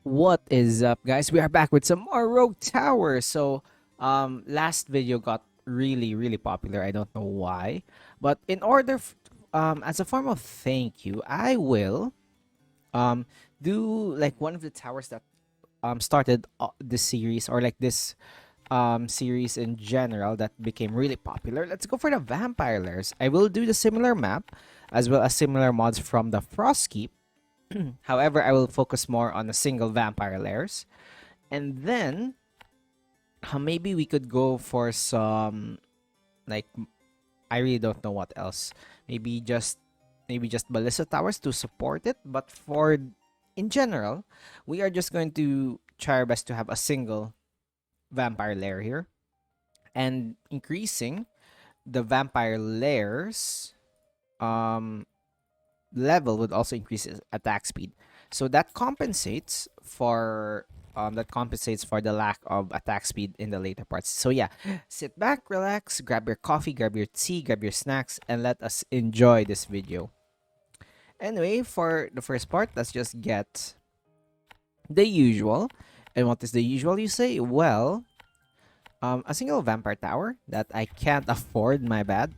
What is up, guys? We are back with some more Rogue Tower. Last video got really popular. I don't know why, but in order, as a form of thank you, I will um do like one of the towers that started this series, or like this series in general that became really popular. Let's go for the vampire lairs. I will do the similar map as well as similar mods from the Frostkeep. However, I will focus more on the single vampire lairs. And then maybe we could go for some like I really don't know what else. Maybe just ballista towers to support it, but for in general, we are just going to try our best to have a single vampire lair here and increasing the vampire lairs level would also increase its attack speed. So that compensates for the lack of attack speed in the later parts. So yeah, sit back, relax, grab your coffee, grab your tea, grab your snacks, and let us enjoy this video. Anyway, for the first part, let's just get the usual. And what is the usual, you say? Well, a single vampire tower that I can't afford, my bad.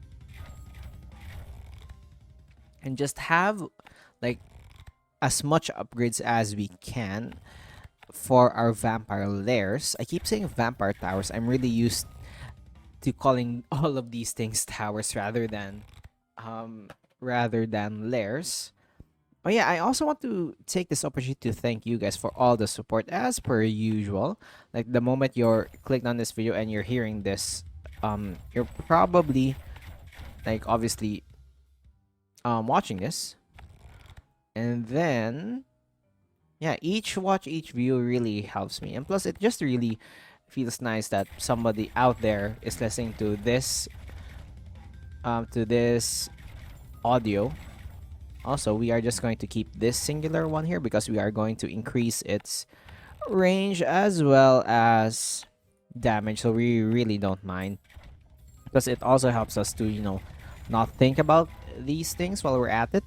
And just have like as much upgrades as we can for our vampire lairs. I keep saying vampire towers. I'm really used to calling all of these things towers rather than lairs. Oh yeah, I also want to take this opportunity to thank you guys for all the support as per usual. Like the moment you're clicked on this video and you're hearing this, you're probably like obviously watching this. And then yeah, each watch, each view really helps me. And plus it just really feels nice that somebody out there is listening to this audio. Also, we are just going to keep this singular one here because we are going to increase its range as well as damage, so we really don't mind because it also helps us to not think about these things while we're at it.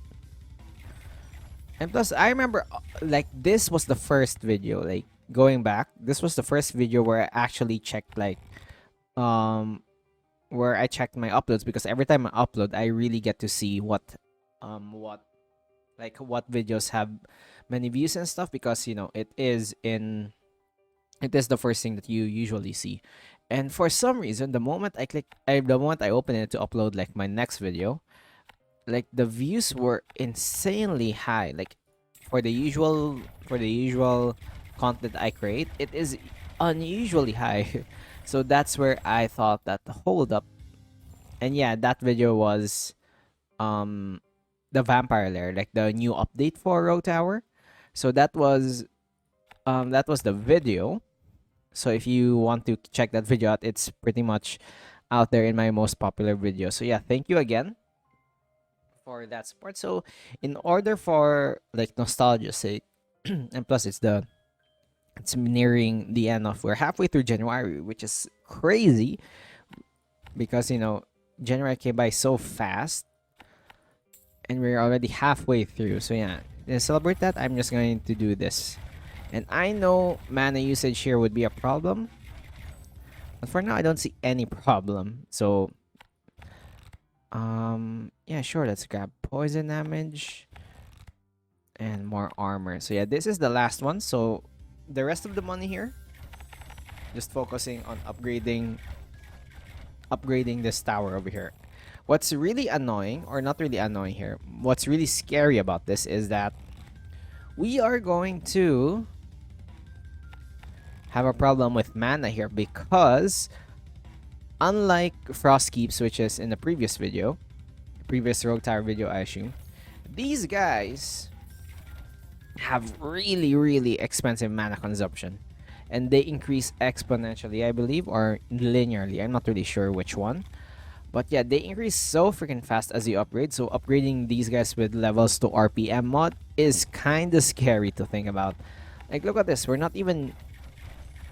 And plus, I remember like this was the first video, like going back, this was the first video where I actually checked where I checked my uploads, because every time I upload, I really get to see what videos have many views and stuff, because it is the first thing that you usually see. And for some reason, the moment I open it to upload like my next video, like the views were insanely high. Like for the usual content I create, it is unusually high. So that's where I thought that, hold up. And yeah, that video was the vampire lair, like the new update for Rogue Tower. So that was the video. So if you want to check that video out, it's pretty much out there in my most popular video. So yeah, thank you again for that support. So in order for like nostalgia's sake, and plus it's nearing the end of, we're halfway through January, which is crazy because January came by so fast and we're already halfway through. So yeah, to celebrate that, I'm just going to do this. And I know mana usage here would be a problem, but for now I don't see any problem. So yeah, sure, let's grab poison damage and more armor. So yeah, this is the last one. So the rest of the money here, just focusing on upgrading this tower over here. What's really annoying, or not really annoying here, what's really scary about this is that we are going to have a problem with mana here, because unlike Frostkeeps, which is in the previous Rogue Tower video, I assume, these guys have really expensive mana consumption, and they increase exponentially, I believe, or linearly. I'm not really sure which one. But yeah, they increase so freaking fast as you upgrade. So upgrading these guys with levels to RPM mod is kind of scary to think about. Like, look at this. We're not even...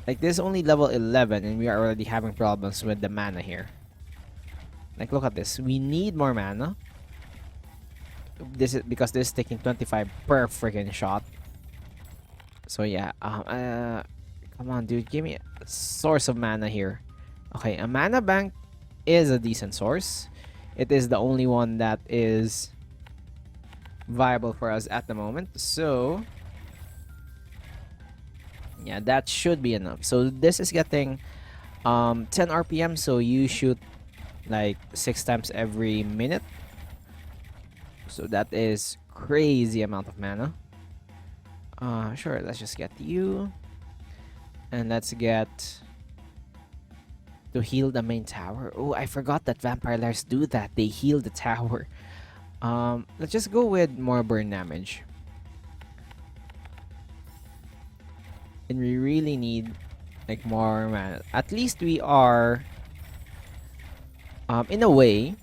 Like, this is only level 11 and we are already having problems with the mana here. Like, look at this. We need more mana. This is because this is taking 25 per freaking shot. So yeah, come on, dude, give me a source of mana here. Okay, a mana bank is a decent source. It is the only one that is viable for us at the moment. So yeah, that should be enough. So this is getting 10 RPM, so you shoot like 6 times every minute. So that is crazy amount of mana. Sure, let's just get you. And let's get to heal the main tower. Oh, I forgot that vampire lairs do that. They heal the tower. Let's just go with more burn damage. And we really need like more mana. At least we are in a way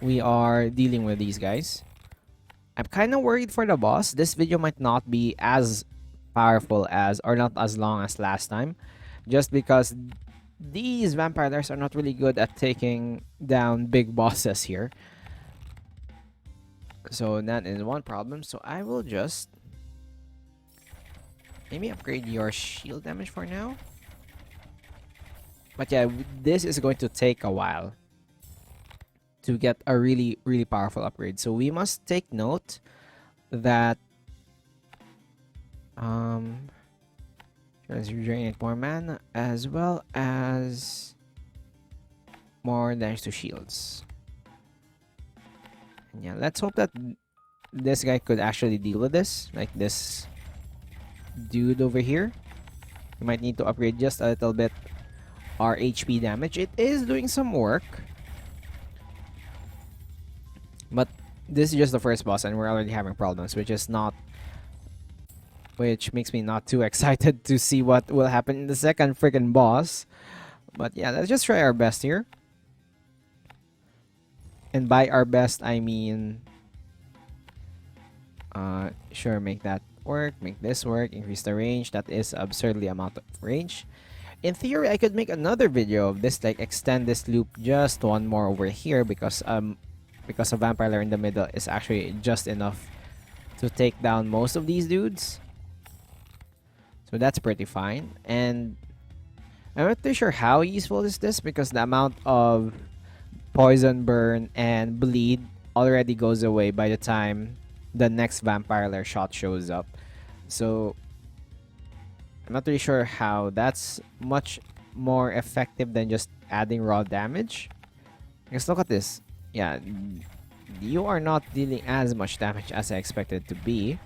we are dealing with these guys. I'm kind of worried for the boss. This video might not be as powerful as, or not as long as last time, just because these vampire lairs are not really good at taking down big bosses here. So that is one problem. So I will just maybe upgrade your shield damage for now. But yeah, this is going to take a while to get a really, really powerful upgrade. So we must take note that let's regenerate more mana as well as more damage to shields. And yeah, let's hope that this guy could actually deal with this. Like this dude over here. We might need to upgrade just a little bit our HP damage. It is doing some work. But this is just the first boss and we're already having problems, which makes me not too excited to see what will happen in the second freaking boss. But yeah, let's just try our best here. And by our best, I mean sure, make that work, make this work, increase the range. That is absurdly amount of range. In theory, I could make another video of this, like extend this loop just one more over here because a vampire lair in the middle is actually just enough to take down most of these dudes. So that's pretty fine. And I'm not too sure how useful is this because the amount of poison, burn, and bleed already goes away by the time the next vampire lair shot shows up. So I'm not really sure how that's much more effective than just adding raw damage. Because look at this. Yeah, you are not dealing as much damage as I expected to be.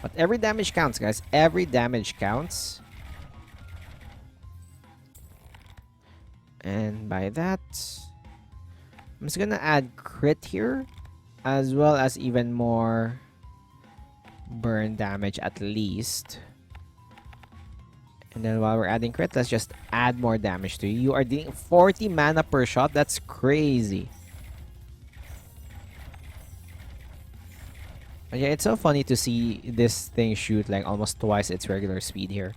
But every damage counts, guys. Every damage counts. And by that, I'm just gonna add crit here, as well as even more burn damage at least. And then while we're adding crit, let's just add more damage to you. You are dealing 40 mana per shot. That's crazy. But yeah, it's so funny to see this thing shoot like almost twice its regular speed here.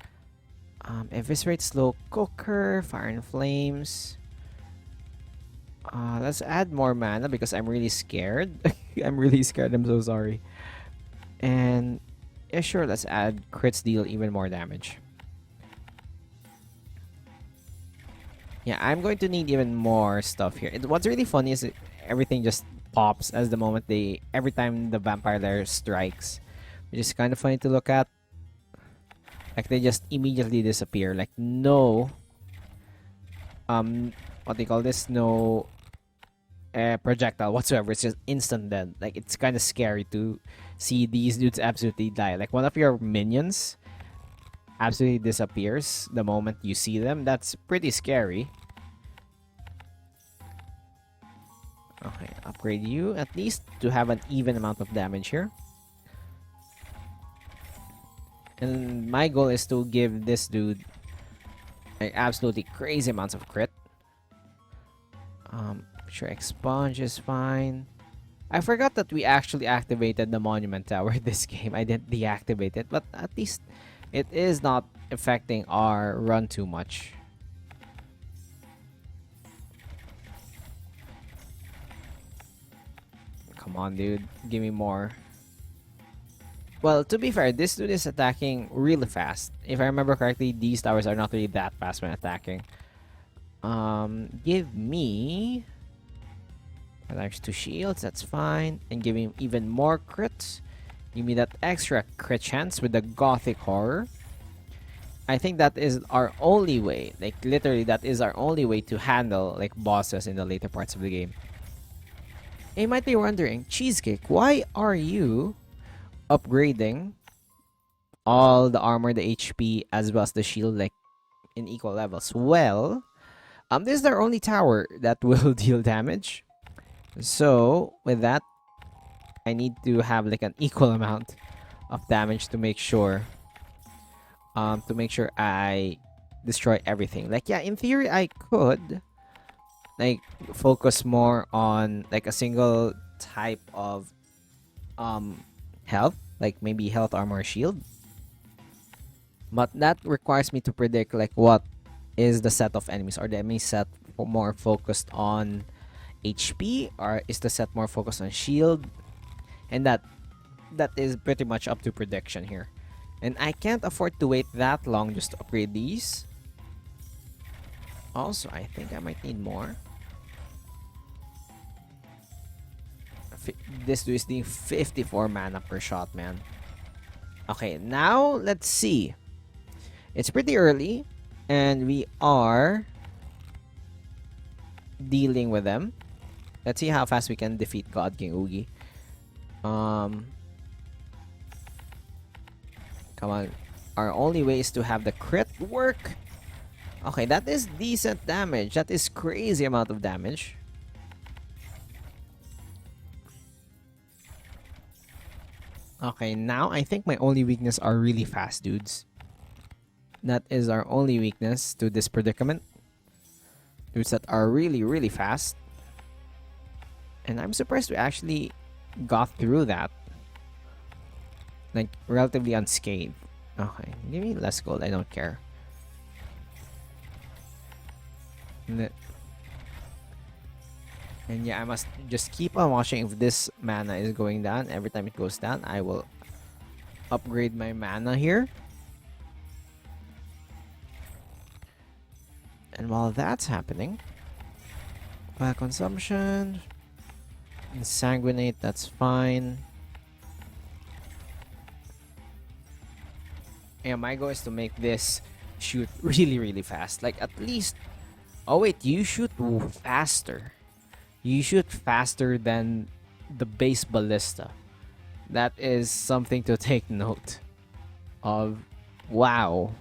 Eviscerate, slow cooker, fire and flames. Let's add more mana because I'm really scared. I'm really scared. I'm so sorry. And yeah, sure, let's add crits deal even more damage. Yeah, I'm going to need even more stuff here. What's really funny is everything just pops as the moment every time the vampire lair strikes, which is kind of funny to look at. Like they just immediately disappear. Like no, what do you call this? No projectile whatsoever. It's just instant dead. Like it's kind of scary to see these dudes absolutely die. Like one of your minions absolutely disappears the moment you see them. That's pretty scary. Okay, upgrade you at least to have an even amount of damage here. And my goal is to give this dude like absolutely crazy amounts of crit. Sure, expunge is fine. I forgot that we actually activated the monument tower this game. I didn't deactivate it, but at least it is not affecting our run too much. Come on, dude. Give me more. Well, to be fair, this dude is attacking really fast. If I remember correctly, these towers are not really that fast when attacking. Give me attacks 2 shields, that's fine. And give him even more crits. Give me that extra crit chance with the Gothic Horror. I think that is our only way, like literally that is our only way to handle like bosses in the later parts of the game. You might be wondering, Cheesecake, why are you upgrading all the armor, the HP, as well as the shield like in equal levels? Well, this is our only tower that will deal damage. So with that, I need to have like an equal amount of damage to make sure I destroy everything. Like yeah, in theory I could like focus more on like a single type of health, like maybe health, armor, shield. But that requires me to predict like what is the set of enemies. Are the enemies set more focused on HP, or is the set more focused on shield? And that is pretty much up to prediction here. And I can't afford to wait that long just to upgrade these. Also, I think I might need more. This dude is doing 54 mana per shot, man. Okay, now let's see. It's pretty early, and we are dealing with them. Let's see how fast we can defeat God King Oogie. Come on. Our only way is to have the crit work. Okay, that is decent damage. That is crazy amount of damage. Okay, now I think my only weakness are really fast dudes. That is our only weakness to this predicament. Dudes that are really, really fast. And I'm surprised we actually got through that. Like, relatively unscathed. Okay, give me less gold. I don't care. And yeah, I must just keep on watching if this mana is going down. Every time it goes down, I will upgrade my mana here. And while that's happening, consumption, sanguinate, that's fine. Yeah, my goal is to make this shoot really, really fast. Like at least, oh wait, you shoot faster. You shoot faster than the base ballista. That is something to take note of. Wow.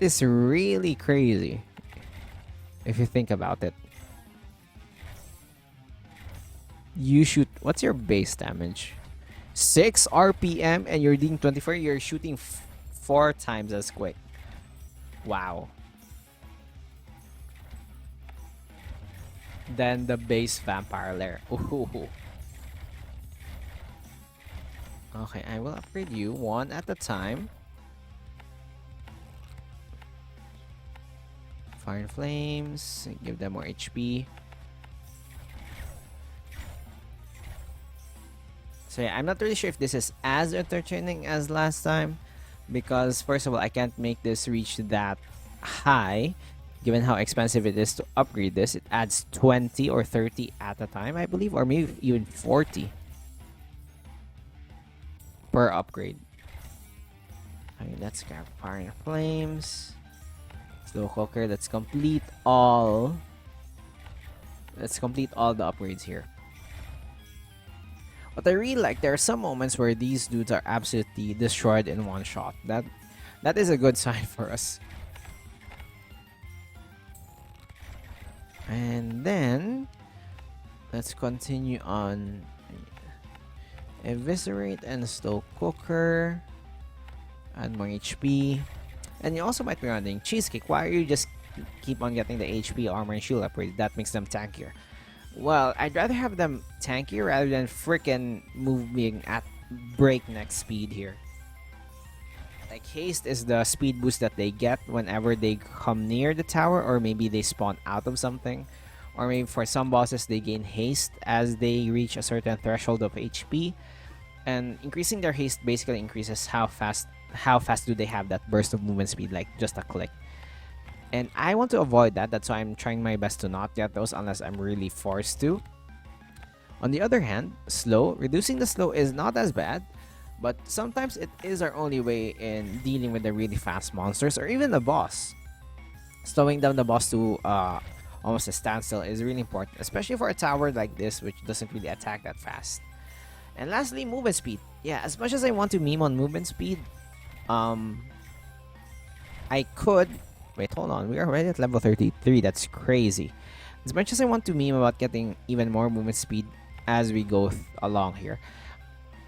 It's really crazy if you think about it. You shoot, what's your base damage? 6 RPM and you're doing 24, you're shooting 4 times as quick. Wow. Then the base vampire lair. Ooh. Okay, I will upgrade you one at a time. Fire and flames, give them more HP. So yeah, I'm not really sure if this is as entertaining as last time, because first of all, I can't make this reach that high given how expensive it is to upgrade this. It adds 20 or 30 at a time, I believe, or maybe even 40 per upgrade. Okay, let's grab fire and flames. Slow cooker, let's complete all the upgrades here. But I really like, there are some moments where these dudes are absolutely destroyed in one shot. That is a good sign for us. And then let's continue on. Eviscerate and slow cooker. Add more HP. And you also might be wondering, Cheesecake, why are you just keep on getting the HP, armor, and shield upgrade? That makes them tankier. Well, I'd rather have them tankier rather than freaking moving at breakneck speed here. Like, haste is the speed boost that they get whenever they come near the tower, or maybe they spawn out of something. Or maybe for some bosses, they gain haste as they reach a certain threshold of HP. And increasing their haste basically increases how fast do they have that burst of movement speed, like just a click. And I want to avoid that. That's why I'm trying my best to not get those unless I'm really forced to. On the other hand, slow, reducing the slow is not as bad, but sometimes it is our only way in dealing with the really fast monsters or even the boss. Slowing down the boss to almost a standstill is really important, especially for a tower like this, which doesn't really attack that fast. And lastly, movement speed. Yeah, as much as I want to meme on movement speed, um, I could. Wait, hold on. We are already at level 33. That's crazy. As much as I want to meme about getting even more movement speed as we go along here,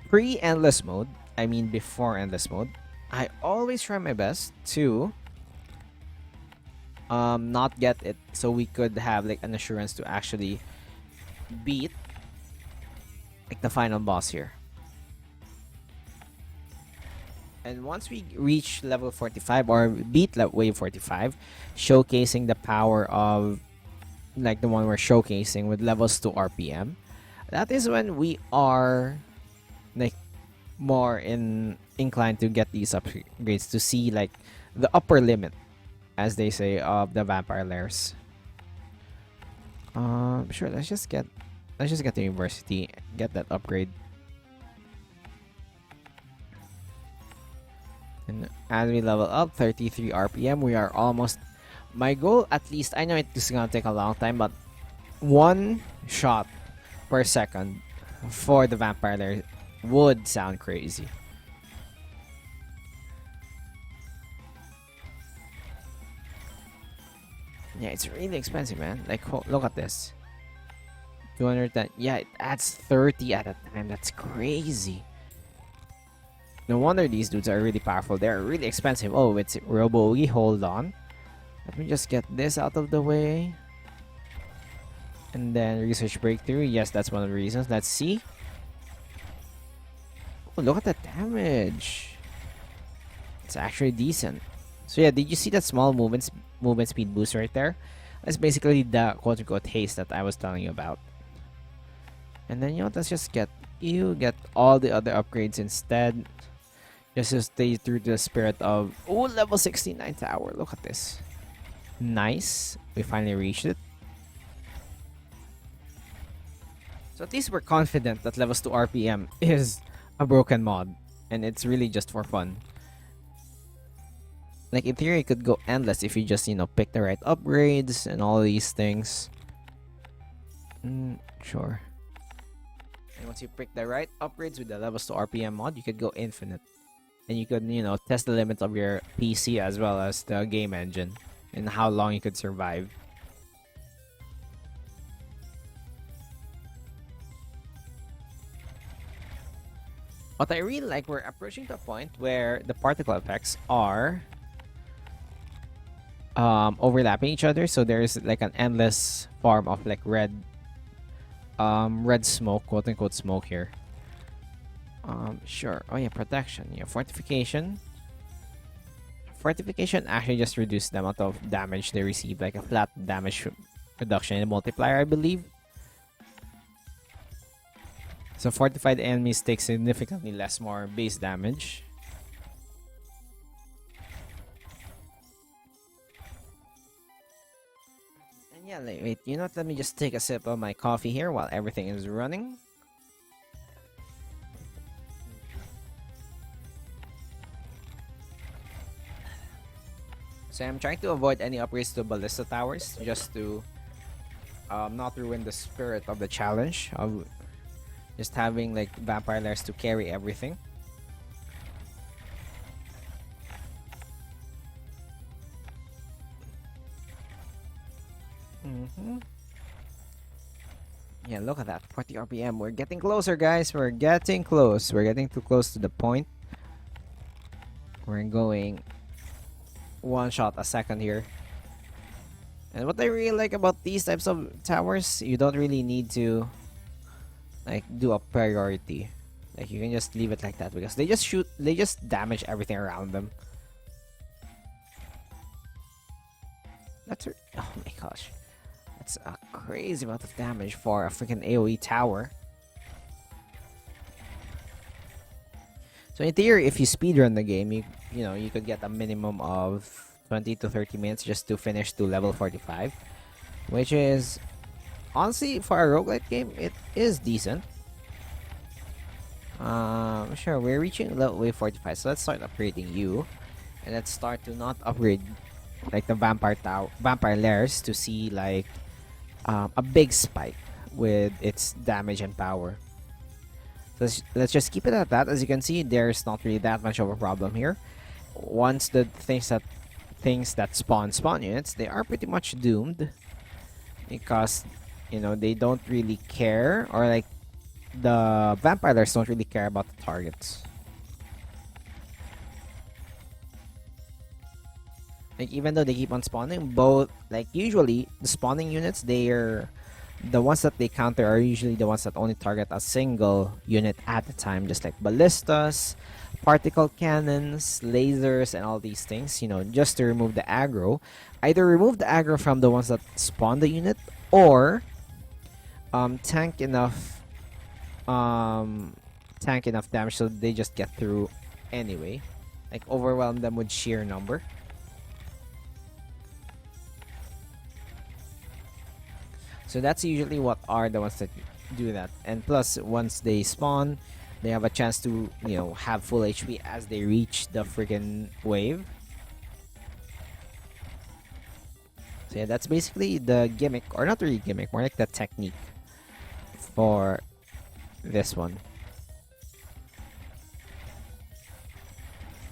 pre-endless mode, I mean before endless mode, I always try my best to not get it so we could have like an assurance to actually beat like the final boss here. And once we reach level 45 or beat wave 45, showcasing the power of like the one we're showcasing with levels 2 RPM, that is when we are like more inclined to get these upgrades to see like the upper limit, as they say, of the vampire lairs. Sure, let's just get the university, get that upgrade. And as we level up 33 RPM, we are almost. My goal, at least, I know it's gonna take a long time, but 1 shot per second for the vampire lair would sound crazy. Yeah, it's really expensive, man. Like, look at this. 210. Yeah, it adds 30 at a time. That's crazy. No wonder these dudes are really powerful. They're really expensive. Oh, it's Robo-E. Hold on. Let me just get this out of the way. And then research breakthrough. Yes, that's one of the reasons. Let's see. Oh, look at that damage. It's actually decent. So yeah, did you see that small movement speed boost right there? That's basically the quote-unquote haste that I was telling you about. And then, you know what, let's just get all the other upgrades instead. Just to stay true to the spirit of, oh, level 69 tower. Look at this. Nice. We finally reached it. So at least we're confident that levels 2 RPM is a broken mod. And it's really just for fun. Like, in theory, it could go endless if you just, pick the right upgrades and all these things. Sure. And once you pick the right upgrades with the levels to RPM mod, you could go infinite. And you could, test the limits of your PC as well as the game engine and how long you could survive. But I really like we're approaching to a point where the particle effects are overlapping each other, so there's like an endless form of like red smoke, quote unquote smoke here. Sure. Oh yeah, protection. Yeah, fortification. Fortification actually just reduced the amount of damage they receive, like a flat damage reduction in the multiplier, I believe. So fortified enemies take significantly less more base damage. And yeah, wait, let me just take a sip of my coffee here while everything is running. So I'm trying to avoid any upgrades to ballista towers, just to not ruin the spirit of the challenge of just having like vampire lairs to carry everything. Yeah, look at that, 40 RPM. We're getting closer, guys. We're getting close. We're getting too close to the point. We're going 1 shot a second here. And what I really like about these types of towers, you don't really need to like do a priority. Like, you can just leave it like that because they just damage everything around them. Oh my gosh. That's a crazy amount of damage for a freaking AoE tower. So in theory, if you speedrun the game, you could get a minimum of 20 to 30 minutes just to finish to level 45, which is honestly for a roguelite game, it is decent. Sure, we're reaching level 45, so let's start upgrading you, and let's start to not upgrade like the vampire lairs to see like a big spike with its damage and power. So let's just keep it at that. As you can see, there's not really that much of a problem here. Once the things that spawn units, they are pretty much doomed because they don't really care, or like the vampires don't really care about the targets. Like even though they keep on spawning, both like usually the spawning units, they're the ones that they counter are usually the ones that only target a single unit at a time, just like ballistas, particle cannons, lasers, and all these things, just to remove the aggro. Either remove the aggro from the ones that spawn the unit, or tank enough damage so they just get through anyway. Like overwhelm them with sheer number. So that's usually what are the ones that do that. And plus, once they spawn, they have a chance to, have full HP as they reach the freaking wave. So yeah, that's basically the gimmick, or not really gimmick, more like the technique for this one.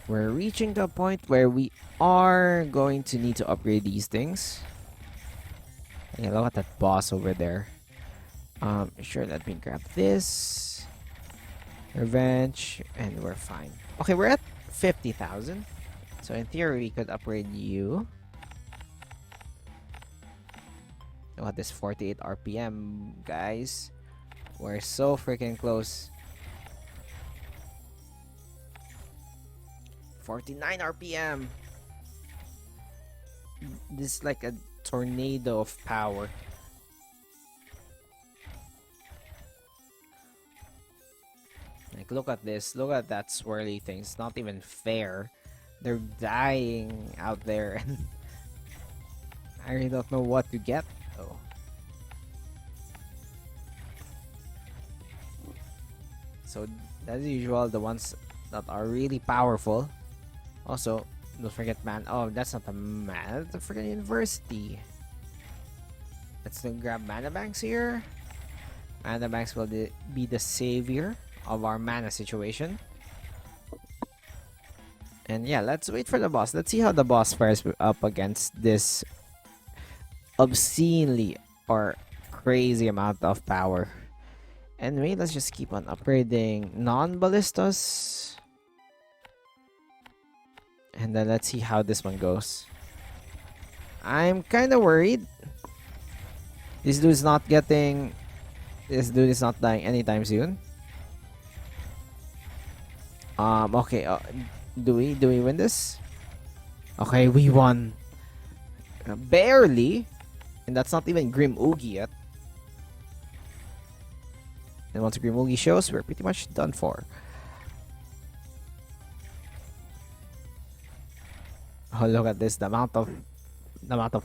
We're reaching the point where we are going to need to upgrade these things. Yeah, look at that boss over there. Sure, let me grab this. Revenge, and we're fine. Okay, we're at 50,000. So in theory, we could upgrade you. Look at this 48 RPM, guys. We're so freaking close. 49 RPM. This is like a tornado of power. Like, look at this. Look at that swirly thing. It's not even fair. They're dying out there. And I really don't know what to get, though. So, as usual, the ones that are really powerful. Also, don't forget man. Oh, that's not a man. That's a freaking university. Let's grab mana banks here. Mana banks will be the savior of our mana situation. And yeah, let's wait for the boss. Let's see how the boss fares up against this obscenely or crazy amount of power. Anyway, let's just keep on upgrading non-ballistas. And then let's see how this one goes. I'm kind of worried. This dude is not dying anytime soon. Okay. Do we win this? Okay, we won. Barely. And that's not even Grim Oogie yet. And once Grim Oogie shows, we're pretty much done for. Oh, look at this. The amount of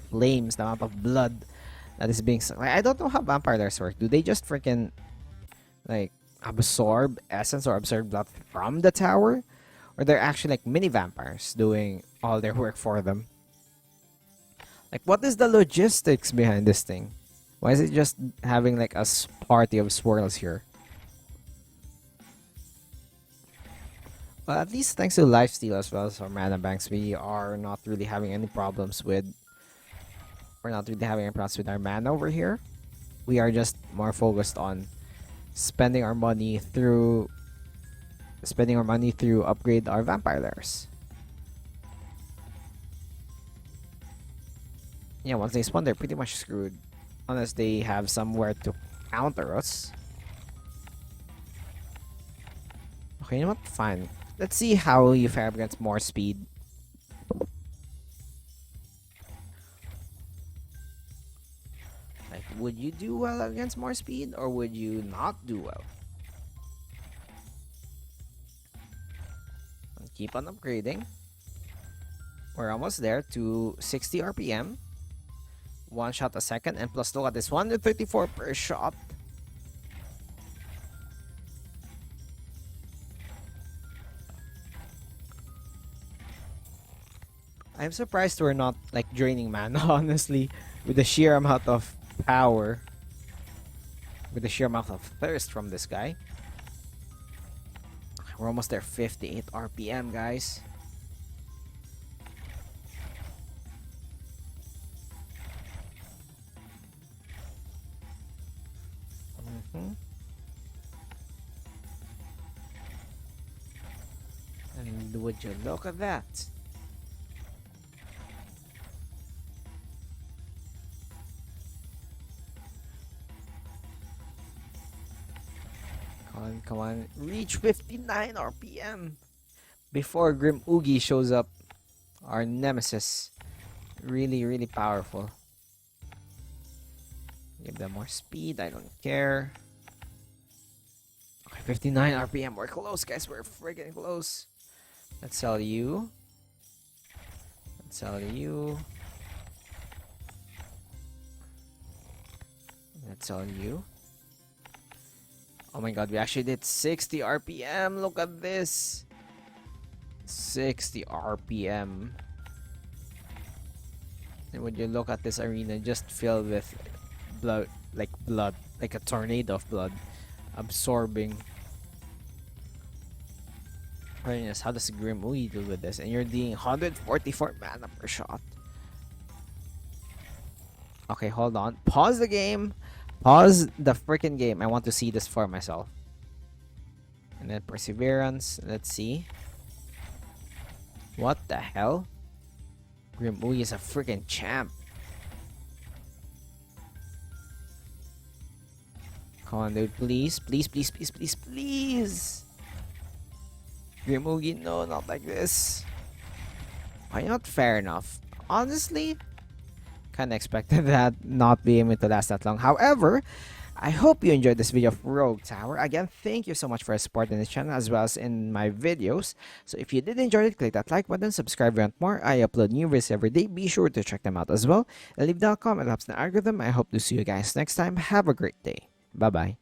flames, the amount of blood that is being... Like, I don't know how vampires work. Do they just freaking like absorb essence or absorb blood from the tower? Or they're actually like mini vampires doing all their work for them? Like, what is the logistics behind this thing? Why is it just having like a party of swirls here? Well, at least thanks to lifesteal as well as our mana banks, we are not really having any problems with... We're not really having any problems with our mana over here. We are just more focused on spending our money through upgrade our vampire lairs. Yeah, once they spawn, they're pretty much screwed. Unless they have somewhere to counter us. Okay, you know what? Fine. Let's see how you fare against more speed. Like, would you do well against more speed, or would you not do well? keep on upgrading. We're almost there to 60 RPM. One shot a second, and plus look at this, 134 per shot. I'm surprised we're not like draining mana, honestly, with the sheer amount of power, with the sheer amount of thirst from this guy. We're almost there, 58 RPM, guys. And would you look at that? Come on, reach 59 RPM before Grim Oogie shows up. Our nemesis. Really powerful. Give them more speed, I don't care. Okay, 59 RPM, we're close, guys, we're freaking close. Let's sell you. Let's sell you. Let's sell you. Oh my god, we actually did 60 RPM. Look at this. 60 RPM. And when you look at this arena, just filled with blood, like a tornado of blood absorbing. Arenas, how does Grim Oogie deal with this? And you're dealing 144 mana per shot. Okay, hold on. Pause the game. Pause the freaking game. I want to see this for myself. And then Perseverance. Let's see. What the hell? Grim Oogie is a freaking champ. Come on, dude. Please. Grim Oogie, no, not like this. Why not? Fair enough. Honestly, kind of expected that not being able to last that long. However, I hope you enjoyed this video of Rogue Tower. Again, thank you so much for supporting this channel as well as in my videos. So if you did enjoy it, click that like button, subscribe if you want more. I upload new videos every day. Be sure to check them out as well. And leave down a comment, it helps the algorithm. I hope to see you guys next time. Have a great day. Bye-bye.